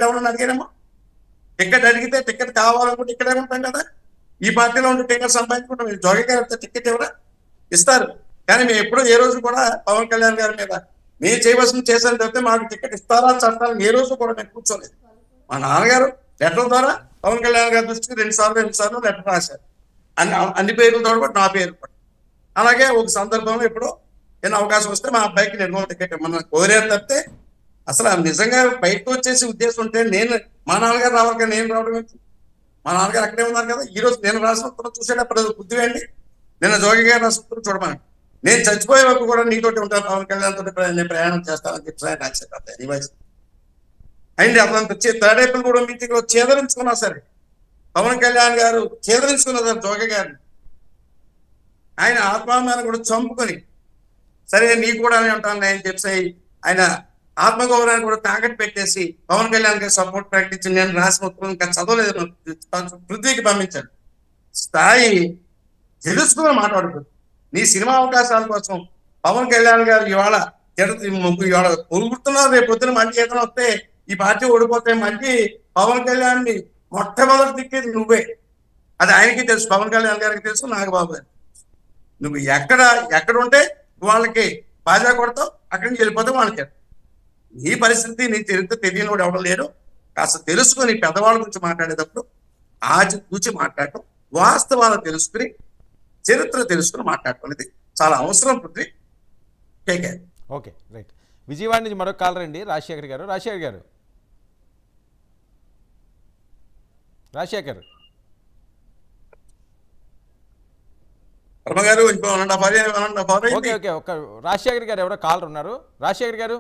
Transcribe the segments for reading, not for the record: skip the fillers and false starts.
ఎవరన్నా అడిగారేమో? టికెట్ అడిగితే టికెట్ కావాలనుకుంటే ఇక్కడే ఉంటాం కదా. ఈ పార్టీలో ఉంటే టికెట్ సంపాదించుకుంటాం. మీరు జోగి గారు టికెట్ ఎవరా ఇస్తారు. కానీ మేము ఎప్పుడు ఏ రోజు కూడా పవన్ కళ్యాణ్ గారి మీద మేము చేయవలసింది చేశాను తప్పితే మాకు టికెట్ ఇస్తారా చట్టాలు ఏ రోజు కూడా మేము కూర్చోలేదు. మా నాన్నగారు లెటర్ ద్వారా పవన్ కళ్యాణ్ గారి దృష్టికి రెండు సార్లు లెటర్ రాశారు. అన్ని పేర్లతో కూడా నా పేరు కూడా. అలాగే ఒక సందర్భంలో ఇప్పుడు ఏదైనా అవకాశం వస్తే మా అబ్బాయికి నిర్మూల టికెట్ ఇమ్మన్నా కోరారు తప్పితే అసలు నిజంగా బయటకు వచ్చేసి ఉద్దేశం ఉంటే మా నాన్నగారు రావాలి కానీ నేను రావడం ఏంటి? మా నాన్నగారు అక్కడే ఉన్నారు కదా. ఈ రోజు నేను రాసిన ఉత్తరం చూసేటప్పుడు బుద్ధివేండి. నిన్న జోగి గారు రాసిన ఉత్తరం చూడమని. నేను చచ్చిపోయే వరకు కూడా నీతోటి ఉంటాను, పవన్ కళ్యాణ్ తోటి నేను ప్రయాణం చేస్తానని చెప్పి రాశారు. అండ్ అతను తాడేపల్లి కూడా మీటింగ్ లో చేదరించుకున్నా సరే పవన్ కళ్యాణ్ గారు చేదరించుకున్నారు జోగి గారిని. ఆయన ఆత్మాభిమానం కూడా చంపుకొని సరే నీ కూడా అని ఉంటాను అని చెప్పి ఆయన ఆత్మగౌరవాన్ని కూడా తాకట్టు పెట్టేసి పవన్ కళ్యాణ్ గారు సపోర్ట్ ప్రకటించి నేను రాసిన ఉత్తరం ఇంకా చదవలేదు పృథ్వీకి పంపించాడు. స్థాయి తెలుసుకుని మాట్లాడుతుంది. నీ సినిమా అవకాశాల కోసం పవన్ కళ్యాణ్ గారు ఇవాళ పొగుడుతున్నారు. రేపు పొద్దున మళ్ళీ ఏదైనా వస్తే ఈ పార్టీ ఓడిపోతే మళ్ళీ పవన్ కళ్యాణ్ ని మొట్టమొదటి దిక్కేది నువ్వే. అది ఆయనకి తెలుసు, పవన్ కళ్యాణ్ గారికి తెలుసు, నాగబాబు గారికి. నువ్వు ఎక్కడ ఉంటే వాళ్ళకి బాజా కొడతావు, అక్కడి నుంచి వెళ్ళిపోతే వాళ్ళకి. నీ పరిస్థితి నీ చరిత్ర తెలియని వాడు ఎవడం లేడు. కాస్త తెలుసుకుని పెద్దవాళ్ళ గురించి మాట్లాడేటప్పుడు ఆచి మాట్లాడటం, వాస్తవాలు తెలుసుకుని చరిత్ర తెలుసుకుని మాట్లాడటం అనేది చాలా అవసరం. Prithvi okay right. విజయవాడ నుంచి మరొక కాలర్ అండి, రాజశేఖర్ గారు. రాజశేఖర్ గారు ఓకే ఓకే ఒక రాజశేఖర్ గారు ఎవరో కాలర్ ఉన్నారు. రాజశేఖర్ గారు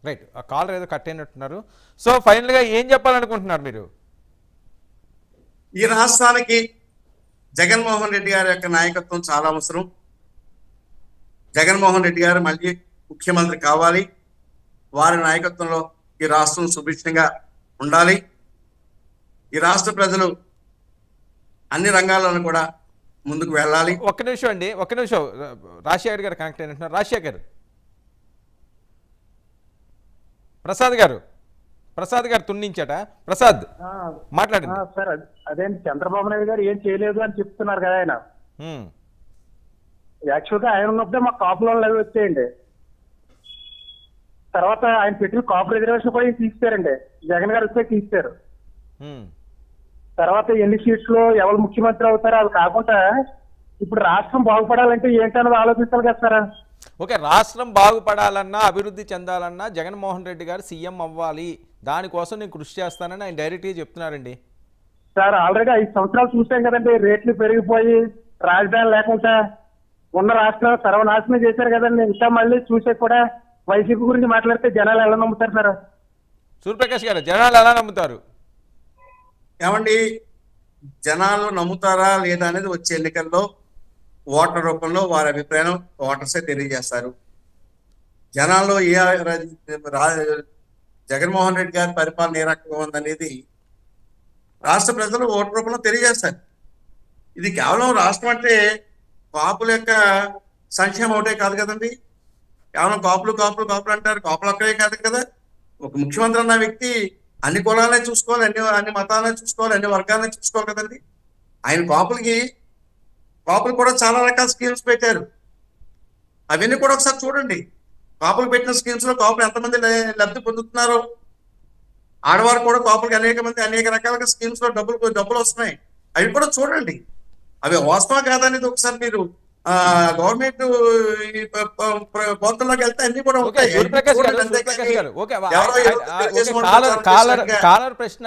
రైట్. ఆ కాలర్ ఏదో కట్ అయినట్టున్నారు. సో ఫైనల్ గా ఏం చెప్పాలనుకుంటున్నారు మీరు? ఈ రాష్ట్రానికి జగన్మోహన్ రెడ్డి గారి యొక్క నాయకత్వం చాలా అవసరం. జగన్మోహన్ రెడ్డి గారు మళ్ళీ ముఖ్యమంత్రి కావాలి. వారి నాయకత్వంలో ఈ రాష్ట్రం సుభిక్షంగా ఉండాలి. ఈ రాష్ట్ర ప్రజలు అన్ని రంగాల్లోనూ కూడా ముందుకు వెళ్ళాలి. ఒక్క నిమిషం అండి, ఒక్క నిమిషం. రాజశేఖర్ గారు కనెక్ట్ అయినట్టున్నారు. రాజశేఖర్ ప్రసాద్ గారు తున్నించట. ప్రసాద్ మాట్లాడండి సార్. అదేంటి చంద్రబాబు నాయుడు గారు ఏం చేయలేదు అని చెప్తున్నారు కదా ఆయన. యాక్చువల్గా ఆయన ఉన్నప్పుడే మాకు కాపు లోన్లు అవి వచ్చాయండి. తర్వాత ఆయన పెట్టిన కాపు రిజర్వేషన్ కూడా తీస్తారండి. జగన్ గారు వస్తే తీస్తారు. తర్వాత ఎన్ని సీట్లు ఎవరు ముఖ్యమంత్రి అవుతారో అది కాకుండా ఇప్పుడు రాష్ట్రం బాగుపడాలంటే ఏంటన్నది ఆలోచించాలి కదా సార్. ఓకే, రాష్ట్రం బాగుపడాలన్నా అభివృద్ధి చెందాలన్నా జగన్మోహన్ రెడ్డి గారు సీఎం అవ్వాలి, దానికోసం నేను కృషి చేస్తానని ఆయన డైరెక్ట్గా చెప్తున్నారండి. సార్ ఆల్రెడీ 5 సంవత్సరాలు చూసాం కదండి. రేట్లు పెరిగిపోయి రాజధాని లేకుండా ఉన్న రాష్ట్రాలు సర్వనాశనం చేశారు కదండి. ఇంకా మళ్ళీ చూసే కూడా వైసీపీ గురించి మాట్లాడితే జనాలు ఎలా నమ్ముతారు సార్? సూర్యప్రకాష్ గారు, జనాలు ఎలా నమ్ముతారు? ఏమండి, జనాలు నమ్ముతారా లేదా అనేది వచ్చే ఎన్నికల్లో ఓటర్ రూపంలో వారి అభిప్రాయం ఓటర్సే తెలియజేస్తారు. జనాల్లో జగన్మోహన్ రెడ్డి గారి పరిపాలన ఏ రకంగా ఉందనేది రాష్ట్ర ప్రజలు ఓటర్ రూపంలో తెలియజేస్తారు. ఇది కేవలం రాష్ట్రం అంటే కాపుల యొక్క సంక్షేమం ఒకటే కాదు కదండి. కేవలం కాపులు అంటారు. కాపులు ఒక్కడే కాదు కదా. ఒక ముఖ్యమంత్రి అన్న వ్యక్తి అన్ని కులాలనే చూసుకోవాలి, అన్ని మతాలనే చూసుకోవాలి, అన్ని వర్గాలనే చూసుకోవాలి కదండి. ఆయన కాపులు కూడా చాలా రకాల స్కీమ్స్ పెట్టారు. అవన్నీ కూడా ఒకసారి చూడండి. కాపులు పెట్టిన స్కీమ్స్ లో కాపులు ఎంతమంది లబ్ధి పొందుతున్నారో, ఆడవారు కూడా కాపులకి అనేక రకాల స్కీమ్స్ లో డబ్బులు వస్తున్నాయి. అవి కూడా చూడండి. అవి వాస్తవం కాదనేది ఒకసారి మీరు గవర్నమెంట్ పోర్టల్లోకి వెళ్తే అన్ని కూడా ఉంటాయి. ప్రశ్న